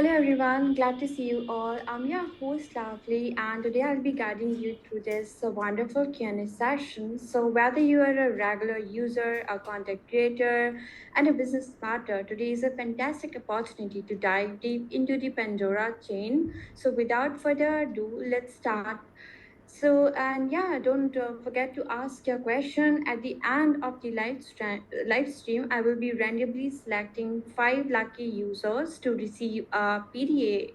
Hello everyone, glad to see you all. I'm your host Lovely, and today I'll be guiding you through this wonderful Q&A session. So whether you are a regular user, a content creator, and a business partner, today is a fantastic opportunity to dive deep into the Pandora chain. So without further ado, let's start. So, and yeah, don't forget to ask your question at the end of the live stream. I will be randomly selecting five lucky users to receive a PDA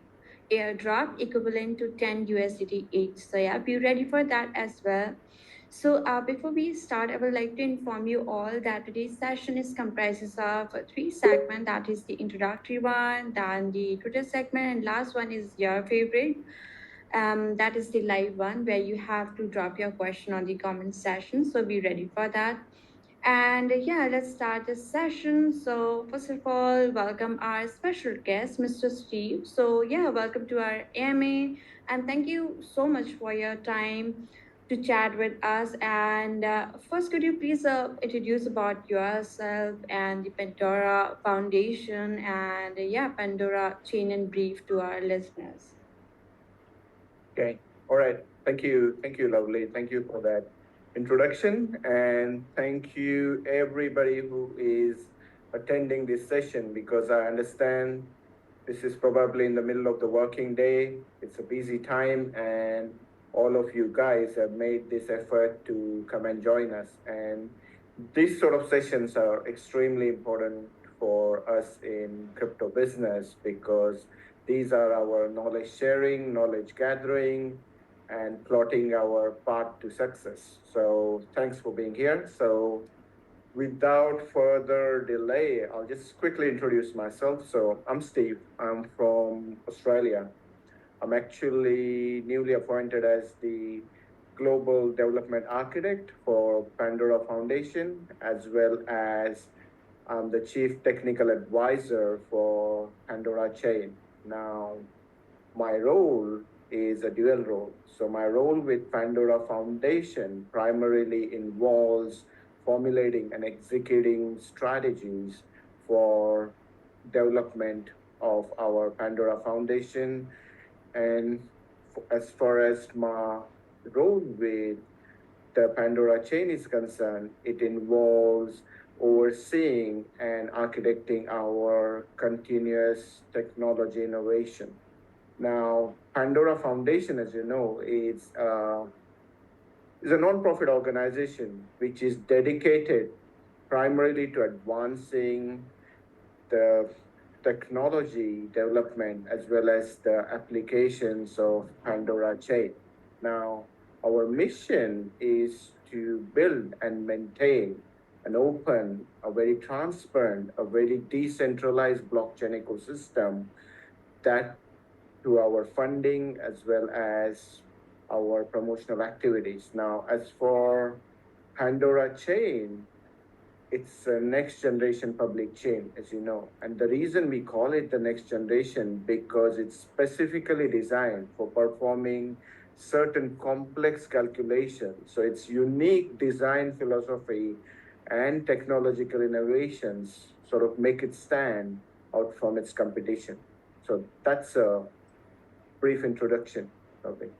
airdrop equivalent to 10 USDT each. So, yeah, be ready for that as well. So, before we start, I would like to inform you all that today's session is comprises of three segments. That is the introductory one, then the Twitter segment, and last one is your favorite. That is the live one where you have to drop your question on the comment section. So be ready for that. And yeah, let's start this session. So first of all, welcome our special guest, Mr. Steve. So yeah, welcome to our AMA, and thank you so much for your time to chat with us. And first, could you please introduce about yourself and the Pandora Foundation and yeah, Pandora Chain in brief to our listeners? Okay. All right. Thank you, Lovely. Thank you for that introduction. And thank you, everybody who is attending this session, because I understand this is probably in the middle of the working day. It's a busy time, and all of you guys have made this effort to come and join us. And these sort of sessions are extremely important for us in crypto business because these are our knowledge sharing, knowledge gathering, and plotting our path to success. So thanks for being here. So without further delay, I'll just quickly introduce myself. So I'm Steve. I'm from Australia. I'm actually newly appointed as the Global Development Architect for Pandora Foundation, as well as I'm the Chief Technical Advisor for Pandora Chain. Now, my role is a dual role. So my role with Pandora Foundation primarily involves formulating and executing strategies for development of our Pandora Foundation. And as far as my role with the Pandora chain is concerned, it involves overseeing and architecting our continuous technology innovation. Now, Pandora Foundation, as you know, is a non-profit organization which is dedicated primarily to advancing the technology development as well as the applications of Pandora Chain. Now, our mission is to build and maintain an open, a very transparent, a very decentralized blockchain ecosystem that to our funding as well as our promotional activities. Now, as for Pandora Chain, it's a next generation public chain, as you know. And the reason we call it the next generation because it's specifically designed for performing certain complex calculations. So its unique design philosophy and technological innovations sort of make it stand out from its competition. So that's a brief introduction of it.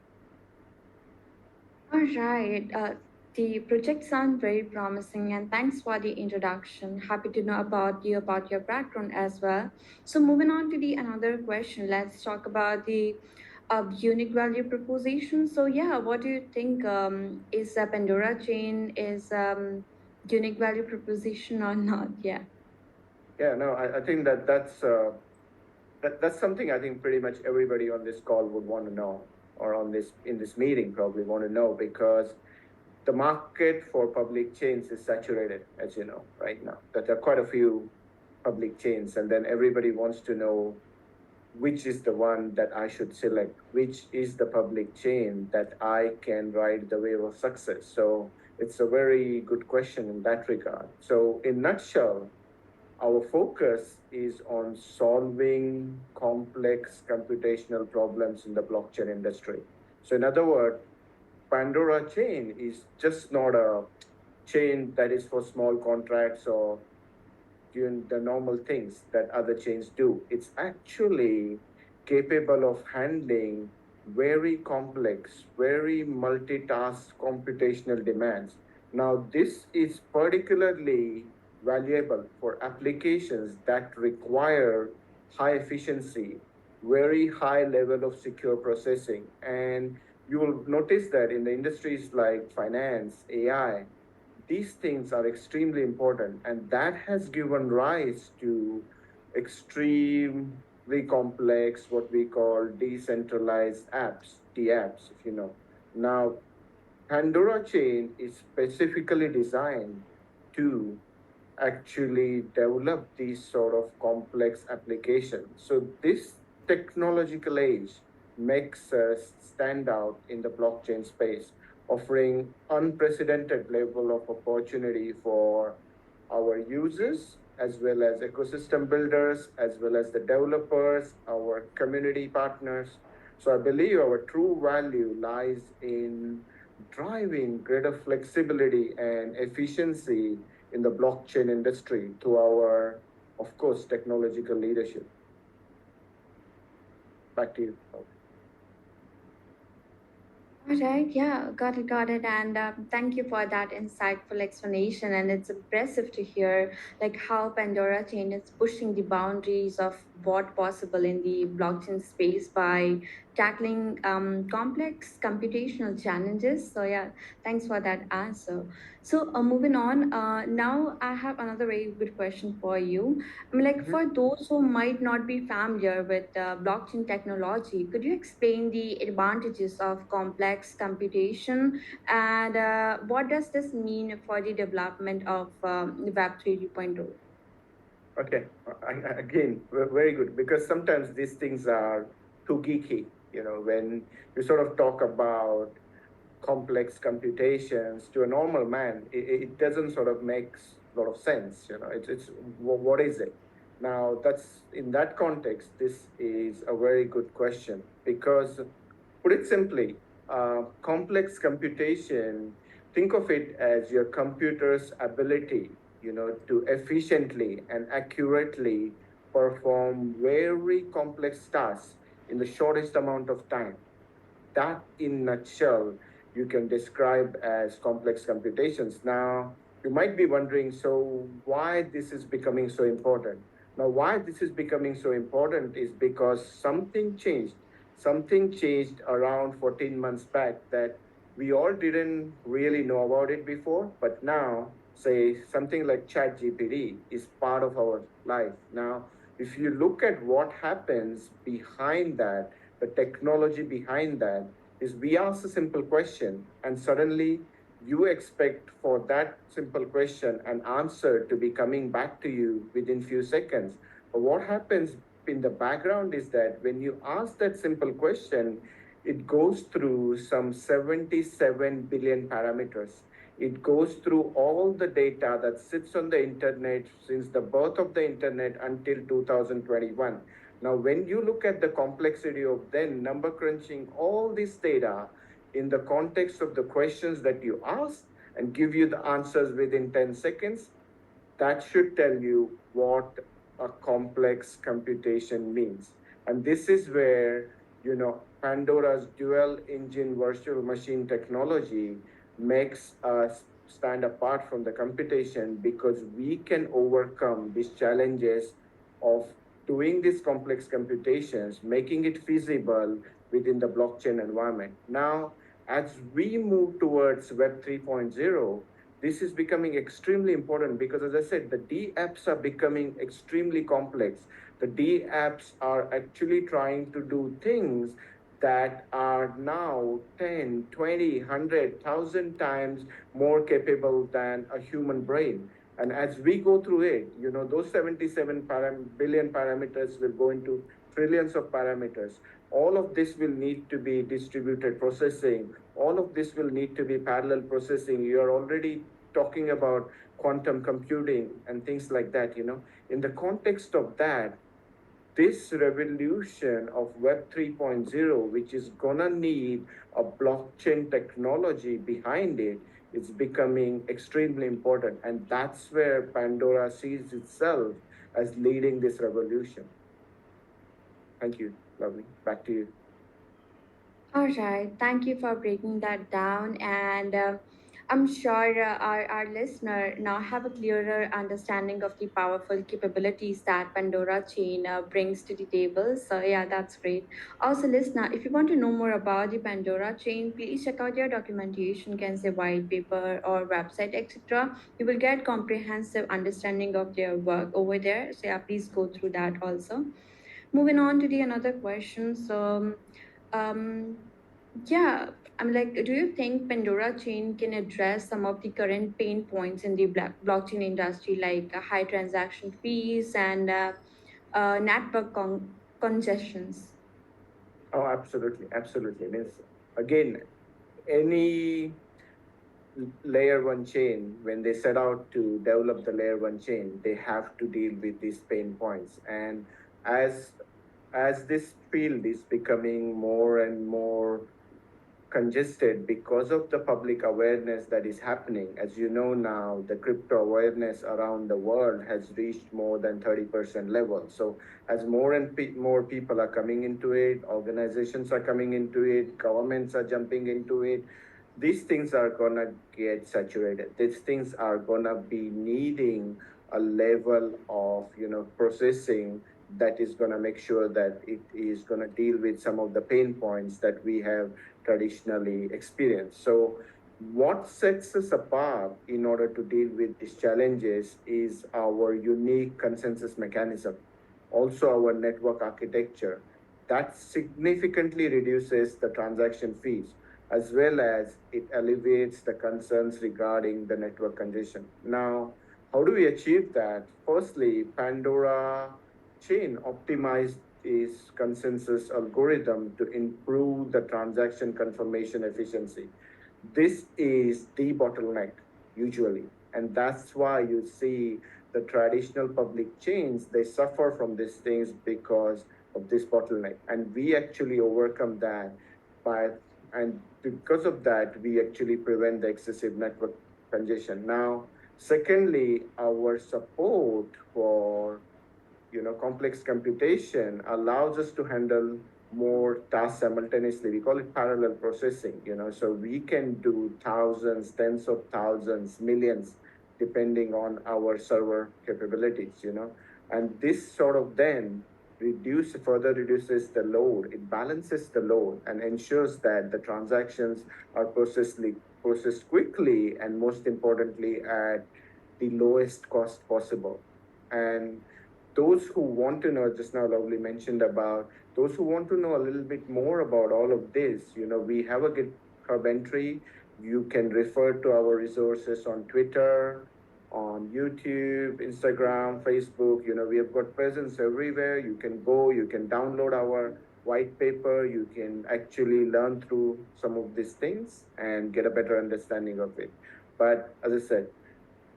All right. The project sounds very promising, and thanks for the introduction. Happy to know about your background as well. So moving on to the another question, let's talk about the unique value proposition. So yeah, what do you think is a Pandora chain is unique value proposition or not? Yeah. Yeah, no, I think that's something I think pretty much everybody on this call would want to know, or on this in this meeting probably want to know, because the market for public chains is saturated, as you know, right now. That there are quite a few public chains, and then everybody wants to know which is the one that I should select, which is the public chain that I can ride the wave of success. So it's a very good question in that regard. So in nutshell, our focus is on solving complex computational problems in the blockchain industry. So in other words, Pandora chain is just not a chain that is for small contracts or doing the normal things that other chains do. It's actually capable of handling very complex, very multitask computational demands. Now, this is particularly valuable for applications that require high efficiency, very high level of secure processing. And you will notice that in the industries like finance, AI, these things are extremely important, and that has given rise to extremely complex, what we call decentralized apps, DApps, if you know. Now, Pandora Chain is specifically designed to actually develop these sort of complex applications. So this technological age makes us stand out in the blockchain space, offering unprecedented level of opportunity for our users as well as ecosystem builders, as well as the developers, our community partners. So I believe our true value lies in driving greater flexibility and efficiency in the blockchain industry to our, of course, technological leadership. Back to you. All right, yeah, got it, and thank you for that insightful explanation. And it's impressive to hear like how Pandora Chain is pushing the boundaries of what possible in the blockchain space by tackling complex computational challenges. So yeah, thanks for that answer. So moving on, now I have another very good question for you. I mean, like Mhm. for those who might not be familiar with blockchain technology, could you explain the advantages of complex computation and what does this mean for the development of Web 3.0? Okay, again, very good, because sometimes these things are too geeky. You know, when you sort of talk about complex computations to a normal man, it doesn't sort of makes a lot of sense. You know, it's what is it? Now, that's in that context, this is a very good question, because put it simply, complex computation, think of it as your computer's ability, you know, to efficiently and accurately perform very complex tasks in the shortest amount of time. That in nutshell you can describe as complex computations. Now you might be wondering, so why this is becoming so important? Now why this is becoming so important is because something changed around 14 months back that we all didn't really know about it before, but now say something like chat gpt is part of our life now. If you look at what happens behind that, the technology behind that is we ask a simple question and suddenly you expect for that simple question an answer to be coming back to you within few seconds. But what happens in the background is that when you ask that simple question, it goes through some 77 billion parameters. It goes through all the data that sits on the internet since the birth of the internet until 2021. Now, when you look at the complexity of then number crunching all this data in the context of the questions that you ask and give you the answers within 10 seconds, that should tell you what a complex computation means. And this is where, you know, Pandora's dual engine virtual machine technology makes us stand apart from the computation, because we can overcome these challenges of doing these complex computations, making it feasible within the blockchain environment. Now, as we move towards Web 3.0, this is becoming extremely important because, as I said, the D apps are becoming extremely complex. The D apps are actually trying to do things that are now 10, 20, 100,000 times more capable than a human brain. And as we go through it, you know, those 77 billion parameters will go into trillions of parameters. All of this will need to be distributed processing. All of this will need to be parallel processing. You're already talking about quantum computing and things like that, you know. In the context of that, this revolution of Web 3.0, which is gonna need a blockchain technology behind it, is becoming extremely important. And that's where Pandora sees itself as leading this revolution. Thank you. Lovely. Back to you. All right, thank you for breaking that down. And I'm sure our listener now have a clearer understanding of the powerful capabilities that Pandora Chain brings to the table. So, yeah, that's great. Also, listener, if you want to know more about the Pandora Chain, please check out your documentation, can say white paper or website, etc. You will get comprehensive understanding of their work over there. So, yeah, please go through that also. Moving on to the another question. So, um, yeah, I'm like, do you think Pandora chain can address some of the current pain points in the blockchain industry, like high transaction fees and network congestions? Oh, absolutely, absolutely. Means again, any layer one chain, when they set out to develop the layer one chain, they have to deal with these pain points. And as as this field is becoming more and more congested because of the public awareness that is happening. As you know now, the crypto awareness around the world has reached more than 30% level. So as more and more people are coming into it, organizations are coming into it, governments are jumping into it, these things are gonna get saturated. These things are gonna be needing a level of processing that is gonna make sure that it is gonna deal with some of the pain points that we have traditionally experienced. So what sets us apart in order to deal with these challenges is our unique consensus mechanism, also our network architecture that significantly reduces the transaction fees, as well as it alleviates the concerns regarding the network congestion. Now, how do we achieve that? Firstly, Pandora Chain optimized its consensus algorithm to improve the transaction confirmation efficiency. This is the bottleneck usually, and that's why you see the traditional public chains, they suffer from these things because of this bottleneck, and we actually overcome that by, and because of that we actually prevent the excessive network congestion. Now, secondly, our support for complex computation allows us to handle more tasks simultaneously. We call it parallel processing, so we can do thousands, tens of thousands, millions, depending on our server capabilities, and this sort of then further reduces the load. It balances the load and ensures that the transactions are processed quickly and, most importantly, at the lowest cost possible. And those who want to know, just now Lovely mentioned about those who want to know a little bit more about all of this, we have a GitHub entry. You can refer to our resources on Twitter, on YouTube, Instagram, Facebook. We have got presence everywhere. You can go, you can download our white paper, you can actually learn through some of these things and get a better understanding of it. But as I said,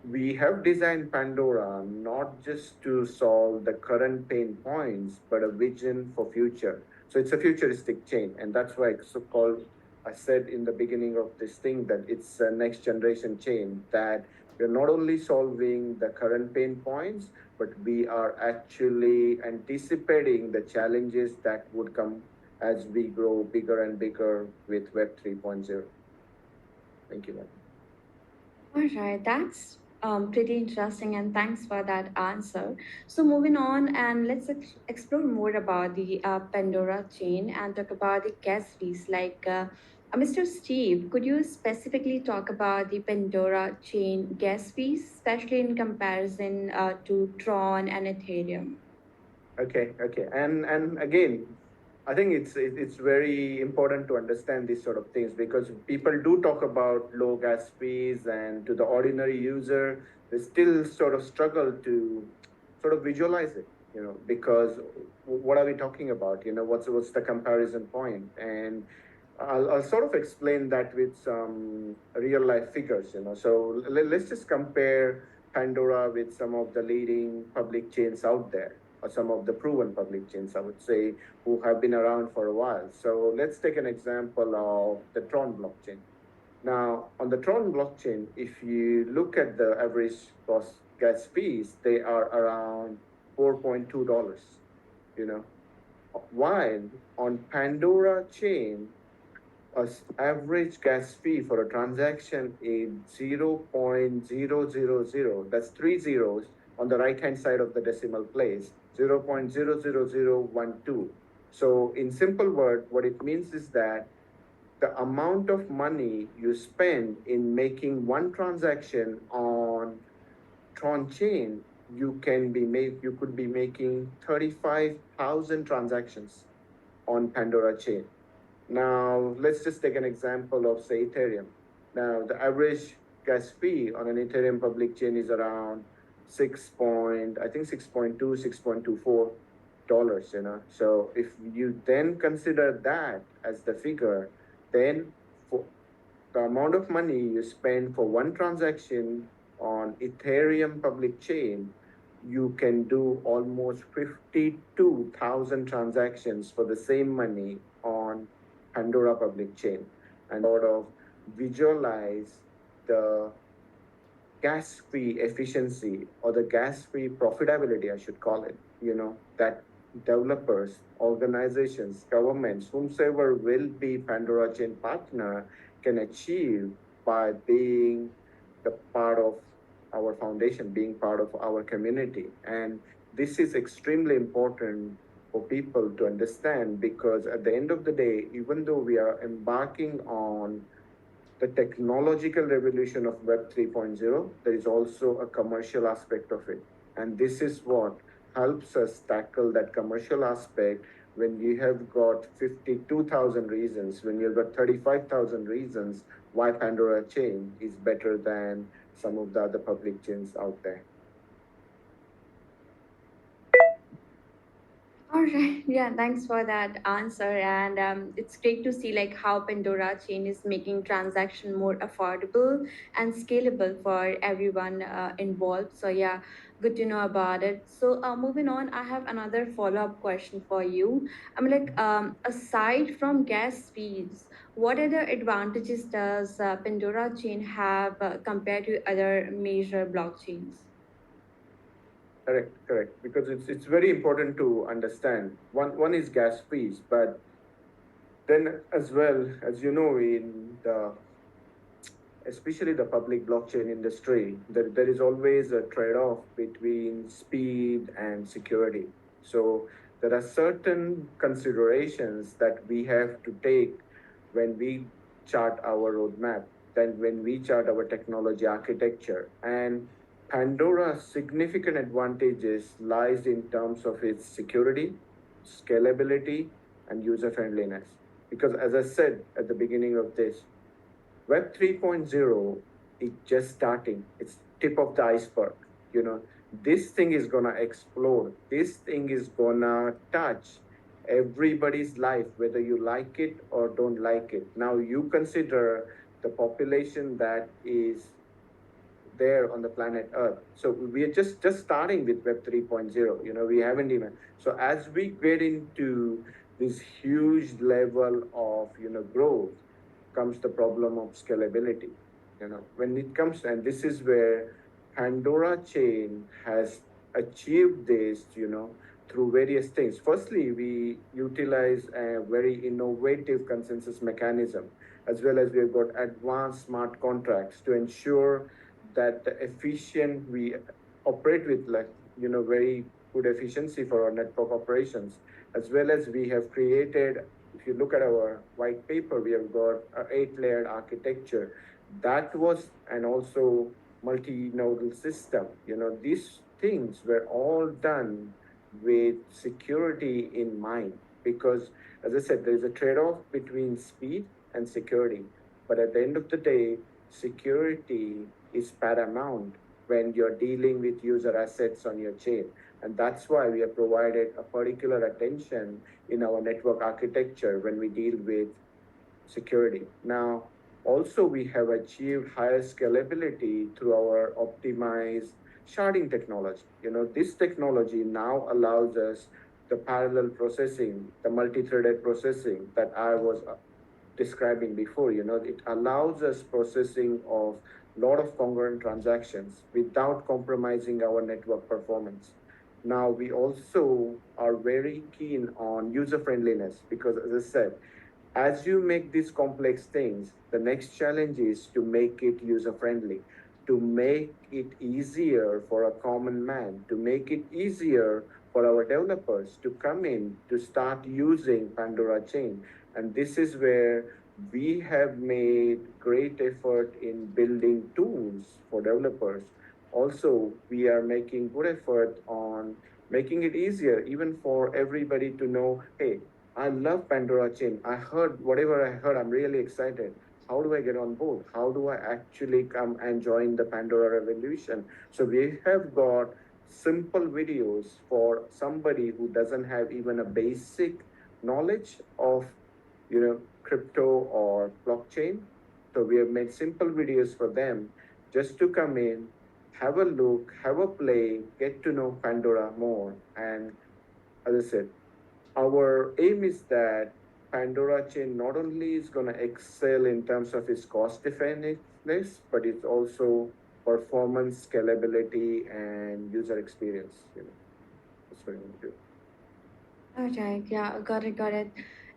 we have designed Pandora not just to solve the current pain points, but a vision for future. So it's a futuristic chain, and that's why it's so called. I said in the beginning of this thing that it's a next generation chain, that we're not only solving the current pain points, but we are actually anticipating the challenges that would come as we grow bigger and bigger with Web 3.0. Thank you, ma'am. All right, that's pretty interesting, and thanks for that answer. So, moving on, and let's explore more about the Pandora chain and talk about the gas fees. Like, Mr. Steve, could you specifically talk about the Pandora chain gas fees, especially in comparison to Tron and Ethereum? Okay, okay, and again, I think it's very important to understand these sort of things, because people do talk about low gas fees, and to the ordinary user, they still sort of struggle to sort of visualize it, because what are we talking about? What's the comparison point? And I'll sort of explain that with some real life figures. So let's just compare Pandora with some of the leading public chains out there, or some of the proven public chains, I would say, who have been around for a while. So let's take an example of the Tron blockchain. Now, on the Tron blockchain, if you look at the average cost gas fees, they are around $4.2, you know. While on Pandora Chain, average gas fee for a transaction is 0.000, that's three zeros on the right hand side of the decimal place, 0.00012. So in simple word, what it means is that the amount of money you spend in making one transaction on Tron chain, you could be making 35,000 transactions on Pandora chain. Now, let's just take an example of, say, Ethereum. Now, the average gas fee on an Ethereum public chain is around 6.2, $6.24, So if you then consider that as the figure, then for the amount of money you spend for one transaction on Ethereum public chain, you can do almost 52,000 transactions for the same money on Pandora public chain, and sort of visualize the gas fee efficiency or the gas fee profitability, I should call it, that developers, organizations, governments, whomsoever will be Pandora Chain partner can achieve by being the part of our foundation, being part of our community. And this is extremely important for people to understand, because at the end of the day, even though we are embarking on the technological revolution of Web 3.0, there is also a commercial aspect of it. And this is what helps us tackle that commercial aspect when you have got 52,000 reasons, when you've got 35,000 reasons why Pandora chain is better than some of the other public chains out there. All right. Yeah, thanks for that answer. And it's great to see like how Pandora Chain is making transaction more affordable and scalable for everyone involved. So yeah, good to know about it. So moving on, I have another follow-up question for you. I'm like, aside from gas fees, what other advantages does Pandora Chain have compared to other major blockchains? Correct. Because it's very important to understand. One is gas fees, but then as well, as you know, in the especially the public blockchain industry, there is always a trade-off between speed and security. So there are certain considerations that we have to take when we chart our roadmap, then when we chart our technology architecture. And Pandora's significant advantages lies in terms of its security, scalability, and user friendliness. Because as I said at the beginning of this, Web 3.0 is just starting. It's tip of the iceberg. You know, this thing is gonna explode. This thing is gonna touch everybody's life, whether you like it or don't like it. Now you consider the population that is there on the planet Earth. So we are just starting with Web 3.0. We haven't even. So as we get into this huge level of growth, comes the problem of scalability. When it comes, and this is where Pandora chain has achieved this. Through various things. Firstly, we utilize a very innovative consensus mechanism, as well as we've got advanced smart contracts to ensure that the efficient we operate with, like very good efficiency for our network operations, as well as we have created, if you look at our white paper, we have got an 8-layered architecture that was, and also multi-nodal system. These things were all done with security in mind, because as I said, there is a trade-off between speed and security, but at the end of the day, security is paramount when you're dealing with user assets on your chain. And that's why we have provided a particular attention in our network architecture when we deal with security. Now, also we have achieved higher scalability through our optimized sharding technology. This technology now allows us the parallel processing, the multi-threaded processing that I was describing before. It allows us processing of lot of congruent transactions without compromising our network performance. Now, we also are very keen on user friendliness because, as I said, as you make these complex things, the next challenge is to make it user friendly, to make it easier for a common man, to make it easier for our developers to come in to start using Pandora Chain. And this is where we have made great effort in building tools for developers. Also, we are making good effort on making it easier even for everybody to know, hey, I love Pandora Chain. I heard whatever I heard, I'm really excited. How do I get on board? How do I actually come and join the Pandora revolution? So we have got simple videos for somebody who doesn't have even a basic knowledge of, crypto or blockchain. So we have made simple videos for them just to come in, have a look, have a play, get to know Pandora more. And as I said, our aim is that Pandora Chain not only is going to excel in terms of its cost effectiveness, but it's also performance, scalability, and user experience. That's what we want to do. All right, yeah, got it, got it.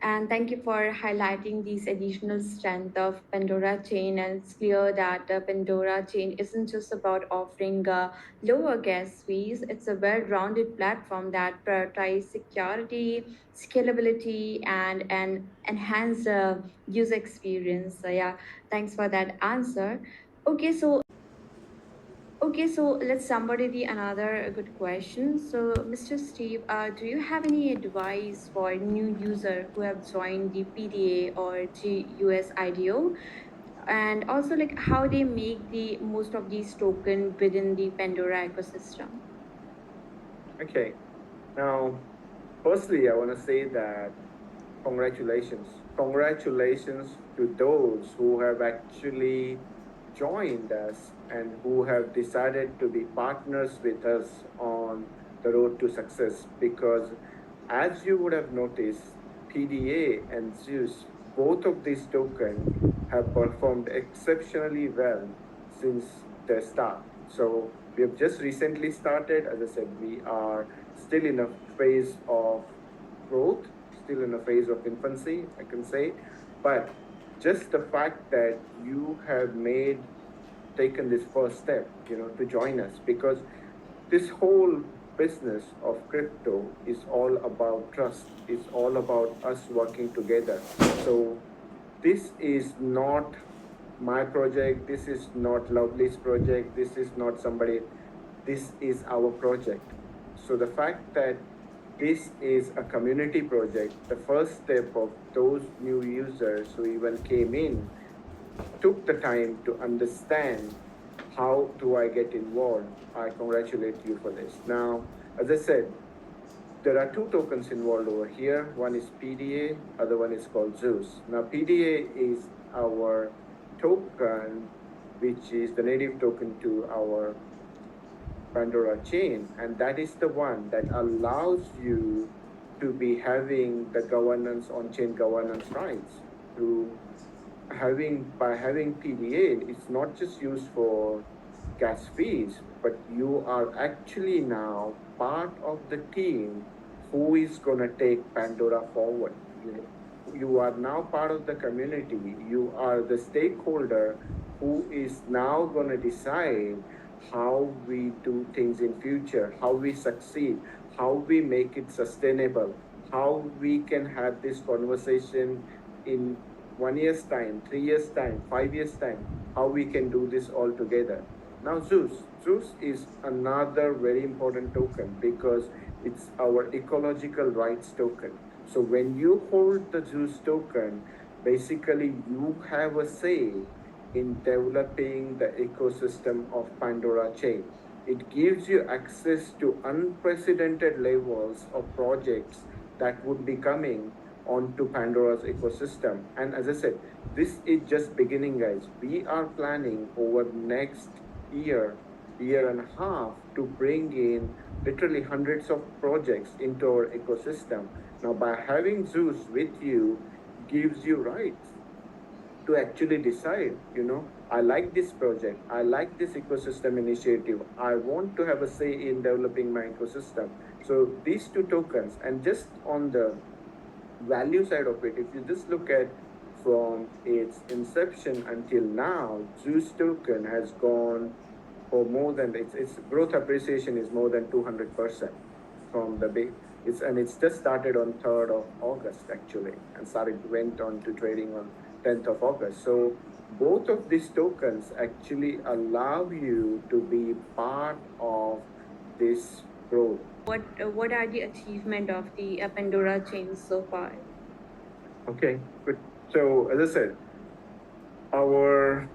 And thank you for highlighting these additional strength of Pandora Chain. And it's clear that the Pandora Chain isn't just about offering lower gas fees. It's a well-rounded platform that prioritizes security, scalability, and an enhanced user experience. So yeah, thanks for that answer. Okay, so Okay, so let's somebody the another good question. So, Mr. Steve, do you have any advice for new user who have joined the PDA or GUS IDO, and also like how they make the most of these token within the Pandora ecosystem? Okay. Now, firstly, I want to say that congratulations. Congratulations to those who have actually joined us and who have decided to be partners with us on the road to success. Because as you would have noticed, PDA and Zeus, both of these tokens have performed exceptionally well since their start. So we have just recently started. As I said, we are still in a phase of growth, still in a phase of infancy, I can say. But just the fact that you have taken this first step, to join us, because this whole business of crypto is all about trust. It's all about us working together. So this is not my project. This is not Lovely's project. This is not somebody. This is our project. So the fact that this is a community project, the first step of those new users who even came in took the time to understand how do I get involved. I congratulate you for this. Now, as I said, there are two tokens involved over here. One is PDA, other one is called Zeus. Now, PDA is our token, which is the native token to our Pandora chain, and that is the one that allows you to be having the governance on chain governance rights. To by having PDA, it's not just used for gas fees, but you are actually now part of the team who is gonna take Pandora forward. You are now part of the community. You are the stakeholder who is now gonna decide how we do things in future, how we succeed, how we make it sustainable, how we can have this conversation in 1 year's time, 3 years' time, 5 years' time, how we can do this all together. Now, Zeus is another very important token because it's our ecological rights token. So when you hold the Zeus token, basically you have a say in developing the ecosystem of Pandora Chain. It gives you access to unprecedented levels of projects that would be coming onto Pandora's ecosystem. And as I said, this is just beginning, guys. We are planning over next year, year and a half to bring in literally hundreds of projects into our ecosystem. Now, by having Zeus with you, gives you rights. to actually decide, I like this project, I like this ecosystem initiative, I want to have a say in developing my ecosystem. So these two tokens, and just on the value side of it, if you just look at from its inception until now, Zeus token has gone for more than its growth appreciation is more than 200% from the big. It's just started on 3rd of August actually, and started went on to trading on 10th of August. So both of these tokens actually allow you to be part of this growth. What are the achievement of the Pandora chain so far? Okay, good. So as I said, our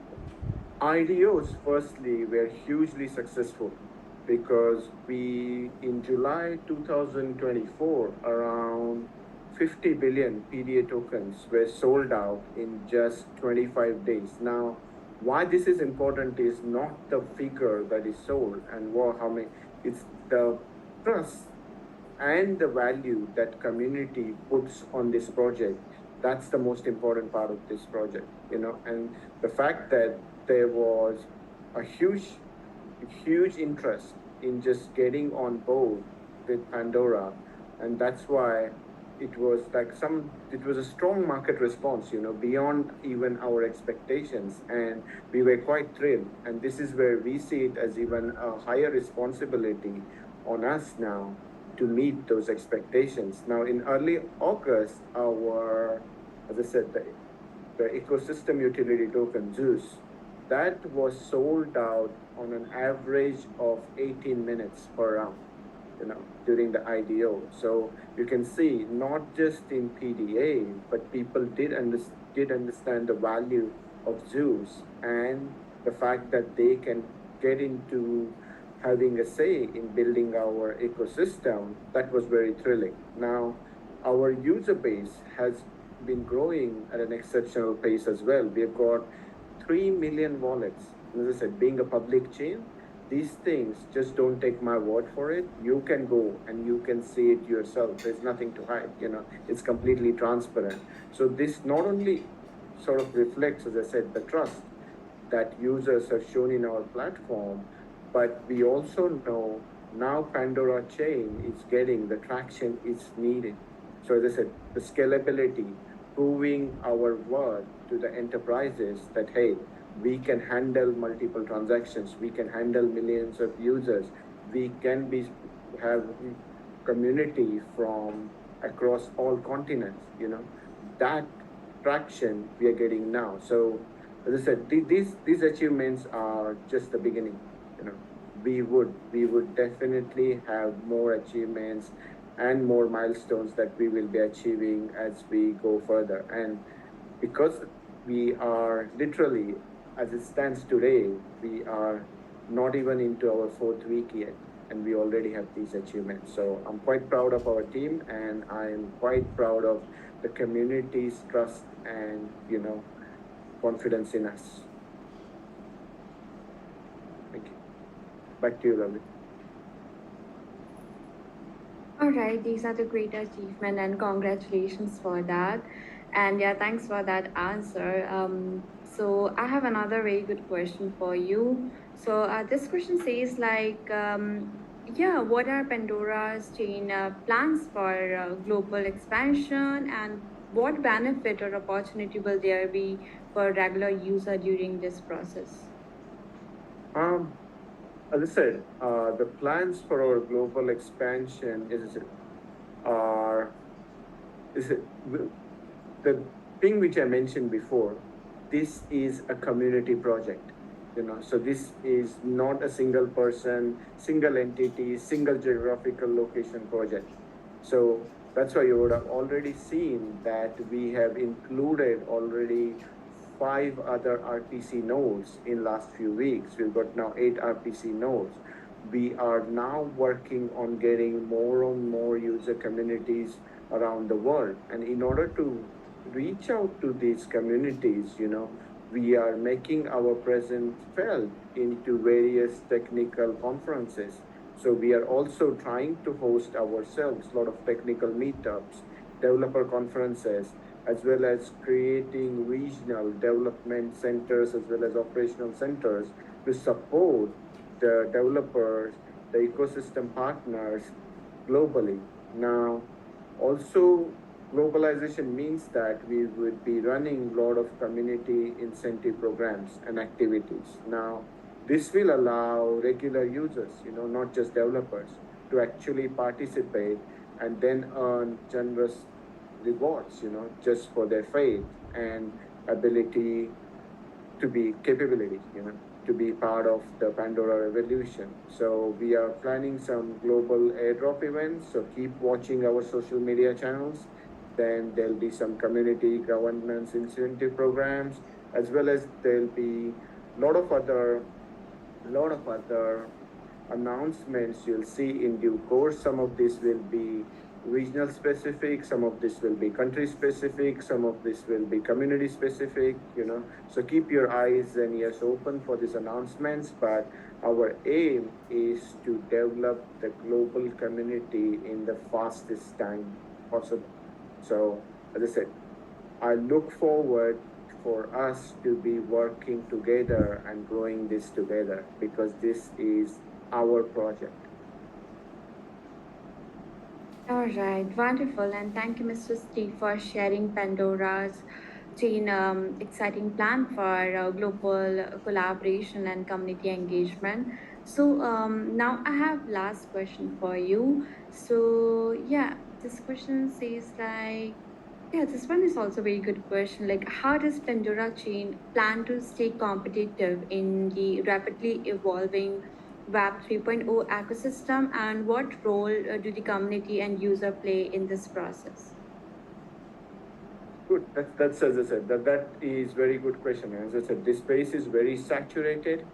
IDOs, firstly, were hugely successful because we, in July 2024, around 50 billion PDA tokens were sold out in just 25 days. Now, why this is important is not the figure that is sold and how many, it's the trust and the value that community puts on this project. That's the most important part of this project, and the fact that there was a huge interest in just getting on board with Pandora, and that's why it was a strong market response, beyond even our expectations, and we were quite thrilled. And this is where we see it as even a higher responsibility on us now to meet those expectations. Now, in early August, as I said, the ecosystem utility token Zeus, that was sold out on an average of 18 minutes per round, during the IDO. So you can see not just in PDA, but people did understand the value of Zeus and the fact that they can get into having a say in building our ecosystem. That was very thrilling. Now, our user base has been growing at an exceptional pace as well. We've got 3 million wallets. As I said, being a public chain, these things just don't take my word for it. You can go and you can see it yourself. There's nothing to hide, it's completely transparent. So this not only sort of reflects, as I said, the trust that users have shown in our platform, but we also know now Pandora Chain is getting the traction it's needed. So as I said, the scalability, proving our worth to the enterprises that, hey, we can handle multiple transactions, we can handle millions of users, we can have community from across all continents, that traction we are getting now. So as I said, these achievements are just the beginning. We would definitely have more achievements and more milestones that we will be achieving as we go further. And because we are literally, as it stands today, we are not even into our 4th week yet, and we already have these achievements. So I'm quite proud of our team, and I'm quite proud of the community's trust and confidence in us. Thank you. Back to you, Ravi. All right, these are the great achievement and congratulations for that. And yeah, thanks for that answer. So I have another very good question for you. So this question says yeah, what are Pandora's chain plans for global expansion, and what benefit or opportunity will there be for regular user during this process? Um, as I said, the plans for our global expansion are is it, the thing which I mentioned before. This is a community project, So this is not a single person, single entity, single geographical location project. So that's why you would have already seen that we have included already 5 other RPC nodes in last few weeks. We've got now 8 RPC nodes. We are now working on getting more and more user communities around the world. And in order to reach out to these communities, we are making our presence felt into various technical conferences. So we are also trying to host ourselves a lot of technical meetups developer conferences, as well as creating regional development centers as well as operational centers to support the developers, the ecosystem partners globally. Now, also, globalization means that we would be running a lot of community incentive programs and activities. Now, this will allow regular users, not just developers, to actually participate and then earn generous rewards, just for their faith and ability to be capability, to be part of the Pandora revolution. So we are planning some global airdrop events. So keep watching our social media channels. Then there'll be some community governance incentive programs, as well as there'll be a lot of other announcements you'll see in due course. Some of this will be regional specific, some of this will be country specific, some of this will be community specific. So keep your eyes and ears open for these announcements. But our aim is to develop the global community in the fastest time possible. So, as I said, I look forward for us to be working together and growing this together, because this is our project. All right, wonderful. And thank you, Mr. Steve, for sharing Pandora's Chain exciting plan for global collaboration and community engagement. So now I have last question for you. So yeah, this question says like, yeah, this one is also a very good question. Like, how does Pandora Chain plan to stay competitive in the rapidly evolving Web 3.0 ecosystem, and what role do the community and user play in this process? Good. That's as I said, that is very good question. As I said, this space is very saturated.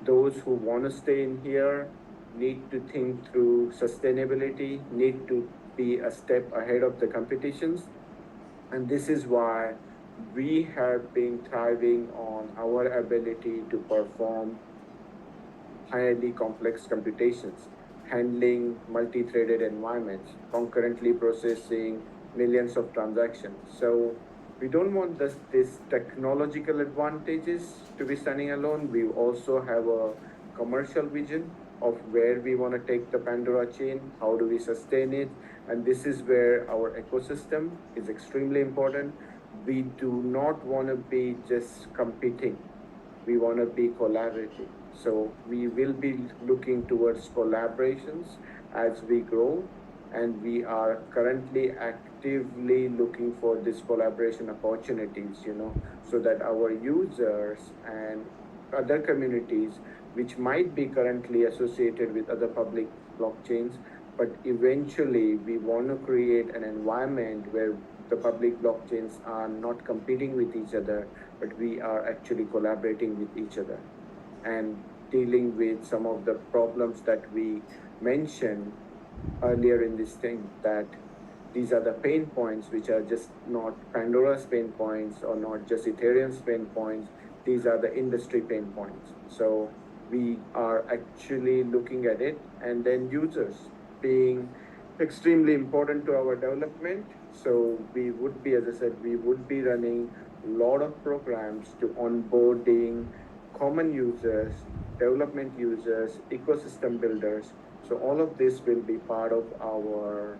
Those who want to stay in here need to think through sustainability, need to be a step ahead of the competitions. And this is why we have been thriving on our ability to perform highly complex computations, handling multi-threaded environments, concurrently processing millions of transactions. So we don't want this technological advantages to be standing alone. We also have a commercial vision of where we want to take the Pandora chain, how do we sustain it, and this is where our ecosystem is extremely important. We do not want to be just competing, we want to be collaborative. So we will be looking towards collaborations as we grow, and we are currently actively looking for this collaboration opportunities, so that our users and other communities, which might be currently associated with other public blockchains, but eventually we want to create an environment where the public blockchains are not competing with each other, but we are actually collaborating with each other and dealing with some of the problems that we mentioned earlier in this thing, that these are the pain points which are just not Pandora's pain points or not just Ethereum's pain points. These are the industry pain points. So we are actually looking at it, and then users being extremely important to our development. So we would be, as I said, we would be running a lot of programs to onboarding common users, development users, ecosystem builders. So all of this will be part of our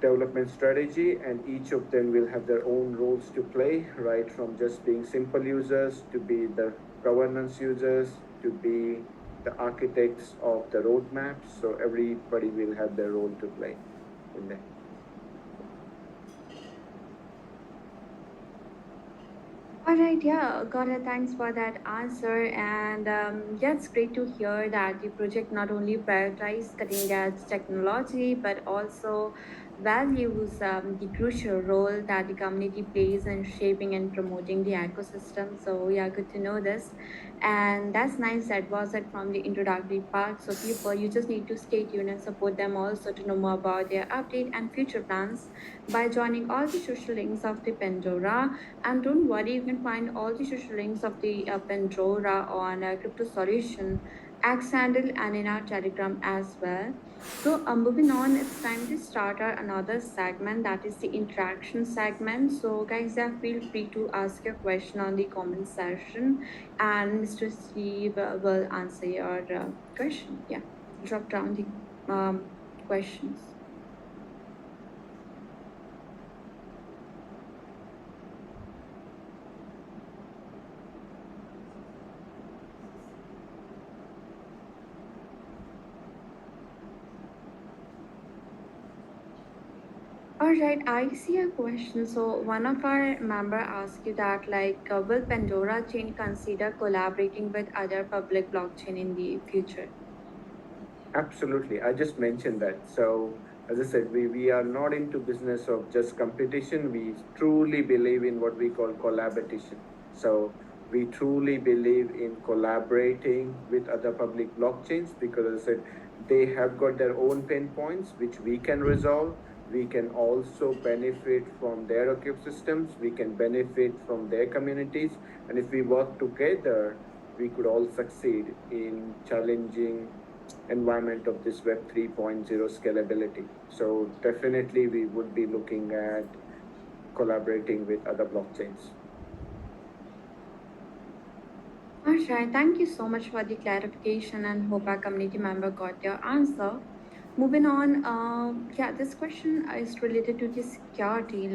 development strategy, and each of them will have their own roles to play, right from just being simple users to be the governance users to be the architects of the roadmaps. So everybody will have their role to play in there. All right, yeah, got it. Thanks for that answer. And yeah, it's great to hear that the project not only prioritizes cutting edge technology, but also values the crucial role that the community plays in shaping and promoting the ecosystem. So, yeah, good to know this. And that's nice. That was it from the introductory part. So, people, you just need to stay tuned and support them also to know more about their update and future plans by joining all the social links of the Pandora. And don't worry, you can find all the social links of the Pandora on Crypto Solution X handle and in our Telegram as well. So, moving on, it's time to start our another segment, that is the interaction segment. So, guys, feel free to ask your question on the comment section, and Mr. Steve will answer your question. Yeah, drop down the questions. All right, I see a question. So one of our member asked you that will Pandora chain consider collaborating with other public blockchain in the future? Absolutely. I just mentioned that. So, as I said, we are not into business of just competition. We truly believe in what we call collaboration. So, we truly believe in collaborating with other public blockchains because, as I said, they have got their own pain points which we can resolve. We can also benefit from their ecosystems. We can benefit from their communities. And if we work together, we could all succeed in challenging environment of this Web 3.0 scalability. So definitely we would be looking at collaborating with other blockchains. All right, thank you so much for the clarification and hope our community member got your answer. Moving on, yeah, this question is related to the security.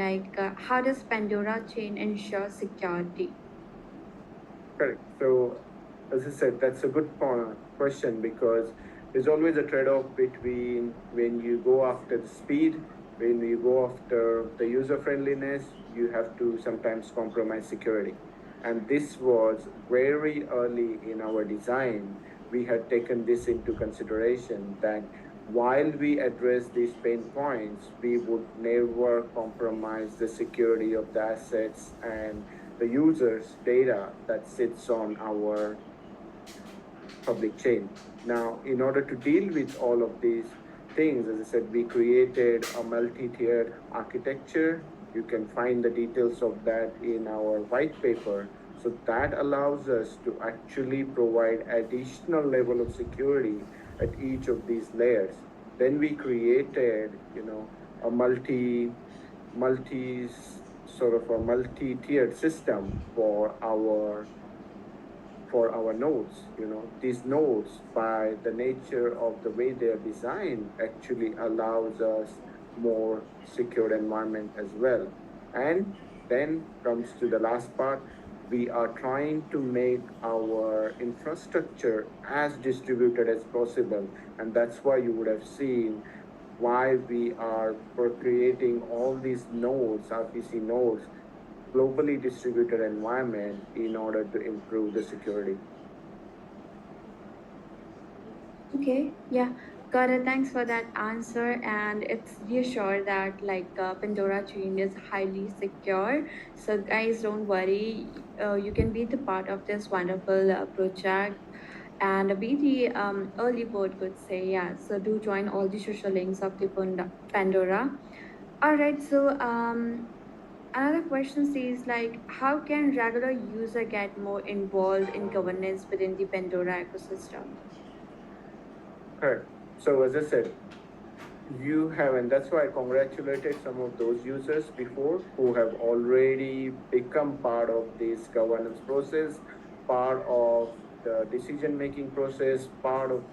How does Pandora chain ensure security? Correct. So, as I said, that's a good question because there's always a trade off between when you go after the speed, when you go after the user friendliness, you have to sometimes compromise security. And this was very early in our design. We had taken this into consideration that while we address these pain points, we would never compromise the security of the assets and the user's data that sits on our public chain. Now, in order to deal with all of these things, as I said, we created a multi-tiered architecture. You can find the details of that in our white paper. So that allows us to actually provide additional level of security at each of these layers. Then we created, a multi sort of a multi-tiered system for our nodes. These nodes, by the nature of the way they are designed, actually allows us more secure environment as well. And then comes to the last part. We are trying to make our infrastructure as distributed as possible, and that's why you would have seen why we are creating all these nodes, RPC nodes, globally distributed environment in order to improve the security. Okay, yeah, got it. Thanks for that answer. And it's reassured that Pandora chain is highly secure. So guys, don't worry. You can be the part of this wonderful project and be the early bird, could say. Yeah. So do join all the social links of the Pandora. All right. So another question says how can regular user get more involved in governance within the Pandora ecosystem? Correct. So as I said, you have, and that's why I congratulated some of those users before who have already become part of this governance process, part of the decision making process, part of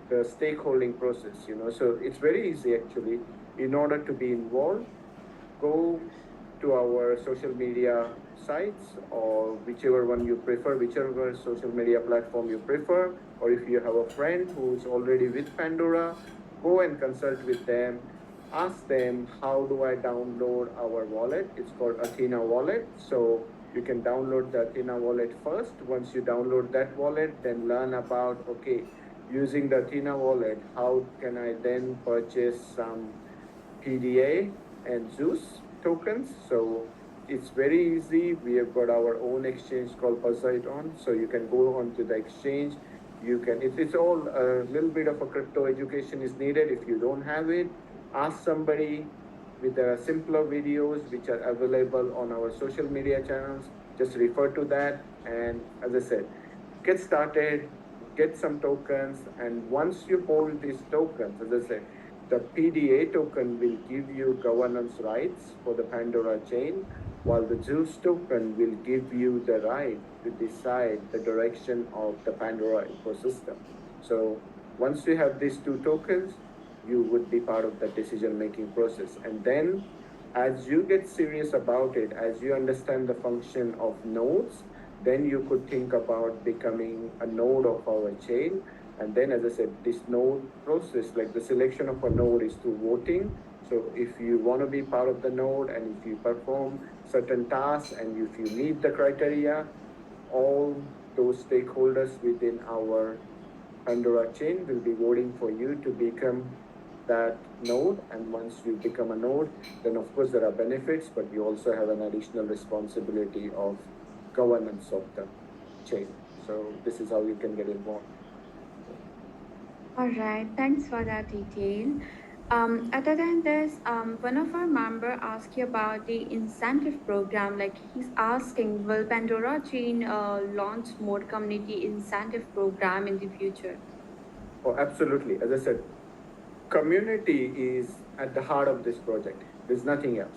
the stakeholding process. So it's very easy actually. In order to be involved, go to our social media sites or whichever one you prefer, whichever social media platform you prefer, or if you have a friend who's already with Pandora, go and consult with them. Ask them, how do I download our wallet? It's called Athena Wallet. So you can download the Athena Wallet first. Once you download that wallet, then learn about, okay, using the Athena Wallet, how can I then purchase some PDA and Zeus tokens. So it's very easy. We have got our own exchange called Poseidon. So you can go onto the exchange. It's all a little bit of a crypto education is needed. If you don't have it, ask somebody with simpler videos which are available on our social media channels. Just refer to that. And as I said, get started, get some tokens, and once you hold these tokens, as I said, the PDA token will give you governance rights for the Pandora chain, while the Juice token will give you the right to decide the direction of the Pandora ecosystem. So once you have these two tokens, you would be part of the decision making process. And then as you get serious about it, as you understand the function of nodes, then you could think about becoming a node of our chain. And then, as I said, this node process, like the selection of a node is through voting. So if you want to be part of the node and if you perform certain tasks and if you meet the criteria, all those stakeholders within our Pandora chain will be voting for you to become that node. And once you become a node, then of course there are benefits, but you also have an additional responsibility of governance of the chain. So this is how you can get involved. All right, thanks for that detail. Other than this, one of our member asked you about the incentive program. Like he's asking, will Pandora Chain launch more community incentive program in the future? Oh, absolutely. As I said, community is at the heart of this project. There's nothing else.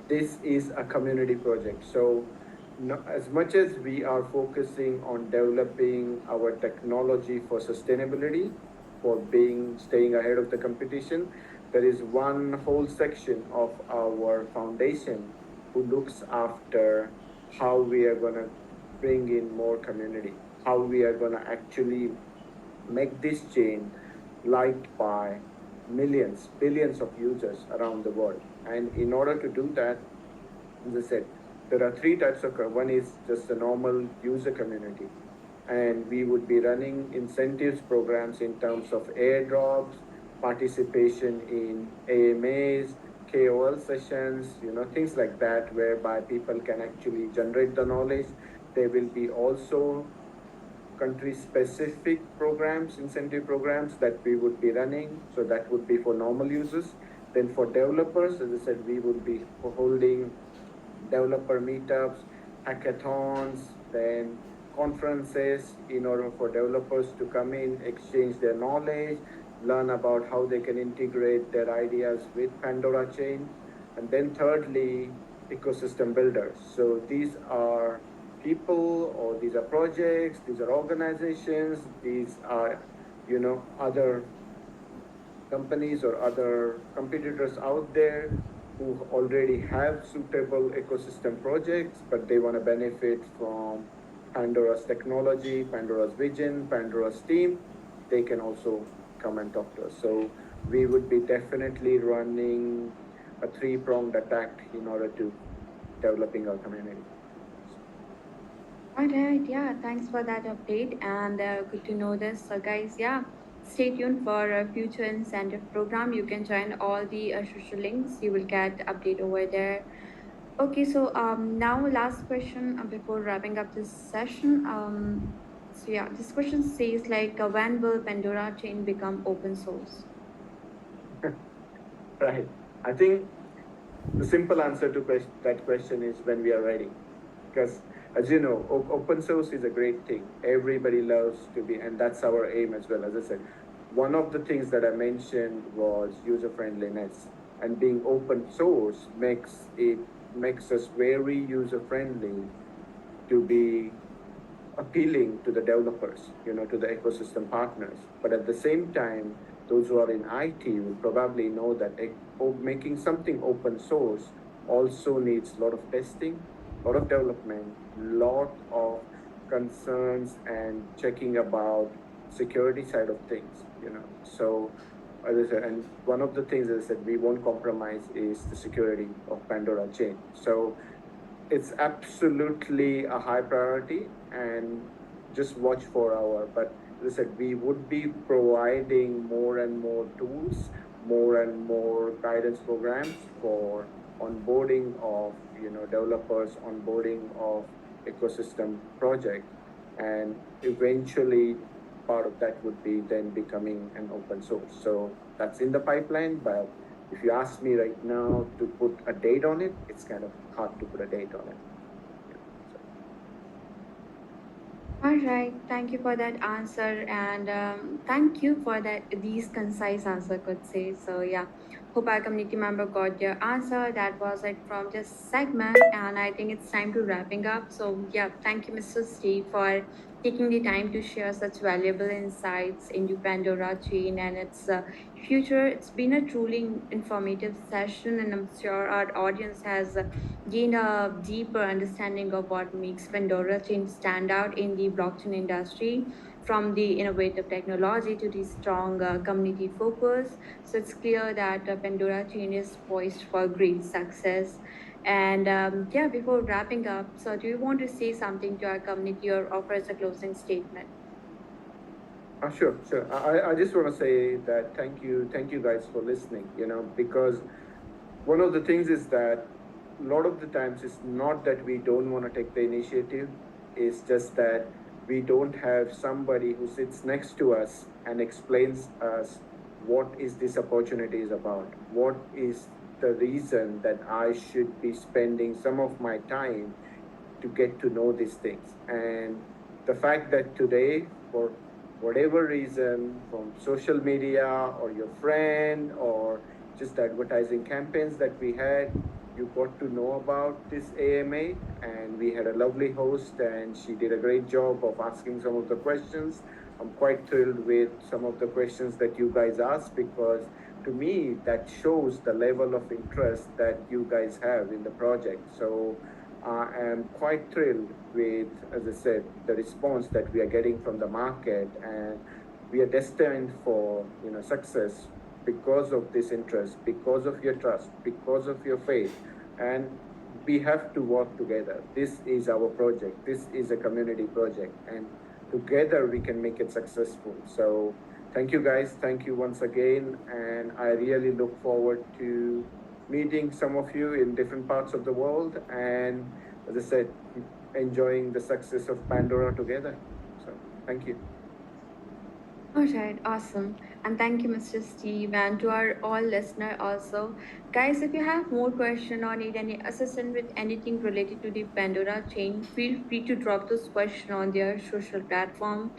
This is a community project. So no, as much as we are focusing on developing our technology for sustainability, for being staying ahead of the competition, there is one whole section of our foundation who looks after how we are going to bring in more community, how we are going to actually make this chain liked by millions, billions of users around the world. And in order to do that, as I said, there are three types of one is just a normal user community. And we would be running incentives programs in terms of airdrops, participation in AMAs, KOL sessions, things like that, whereby people can actually generate the knowledge. There will be also country specific programs, incentive programs that we would be running. So that would be for normal users. Then for developers, as I said, we would be holding developer meetups, hackathons, then conferences in order for developers to come in, exchange their knowledge, learn about how they can integrate their ideas with Pandora Chain. And then thirdly, ecosystem builders. So these are people or these are projects, these are organizations, these are, other companies or other competitors out there who already have suitable ecosystem projects, but they want to benefit from Pandora's technology, Pandora's vision, Pandora's team. They can also come and talk to us. So we would be definitely running a three-pronged attack in order to developing our community. All right, yeah, thanks for that update and good to know this. So, guys, yeah, stay tuned for a future incentive program. You can join all the social links. You will get update over there. Okay, so now last question before wrapping up this session. So yeah, this question says like, when will Pandora chain become open source? Right. I think the simple answer to that question is when we are ready. Because as you know, open source is a great thing. Everybody loves to be, and that's our aim as well. As I said, one of the things that I mentioned was user friendliness, and being open source makes us very user friendly to be appealing to the developers, to the ecosystem partners. But at the same time, those who are in IT will probably know that making something open source also needs a lot of testing, a lot of development, lot of concerns and checking about security side of things, So as I said, and one of the things, as I said, we won't compromise is the security of Pandora chain. So it's absolutely a high priority, and just watch for our, but as I said, we would be providing more and more tools, more and more guidance programs for onboarding of developers, onboarding of ecosystem project, and eventually part of that would be then becoming an open source. So that's in the pipeline, but if you ask me right now to put a date on it, it's kind of hard to put a date on it. All right, thank you for that answer, and thank you for that these concise answer, could say. So yeah, hope our community member got your answer. That was it from this segment, and I think it's time to wrapping up. So yeah, thank you, Mr. Steve, for taking the time to share such valuable insights into Pandora Chain and its future. It's been a truly informative session, and I'm sure our audience has gain a deeper understanding of what makes Pandora Chain stand out in the blockchain industry, from the innovative technology to the strong community focus. So it's clear that Pandora Chain is poised for great success. And yeah, before wrapping up, so do you want to say something to our community or offer us a closing statement? Sure, sure. I just want to say that thank you guys for listening, because one of the things is that a lot of the times it's not that we don't want to take the initiative, it's just that we don't have somebody who sits next to us and explains us what is this opportunity is about, what is the reason that I should be spending some of my time to get to know these things. And the fact that today, for whatever reason, from social media or your friend or just advertising campaigns that we had, you got to know about this AMA. And we had a lovely host, and she did a great job of asking some of the questions. I'm quite thrilled with some of the questions that you guys asked, because to me that shows the level of interest that you guys have in the project. So I am quite thrilled with, as I said, the response that we are getting from the market, and we are destined for success because of this interest, because of your trust, because of your faith, and we have to work together. This is our project. This is a community project, and together we can make it successful. So thank you guys. Thank you once again, and I really look forward to meeting some of you in different parts of the world, and as I said, enjoying the success of Pandora together. So thank you. All right, awesome. And thank you, Mr. Steve, and to our all listener also. Guys, if you have more question or need any assistance with anything related to the Pandora chain, feel free to drop those questions on their social platform.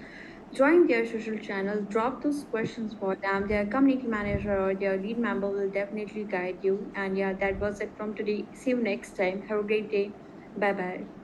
Join their social channel, drop those questions for them. Their community manager or their lead member will definitely guide you. And yeah, that was it from today. See you next time. Have a great day. Bye bye.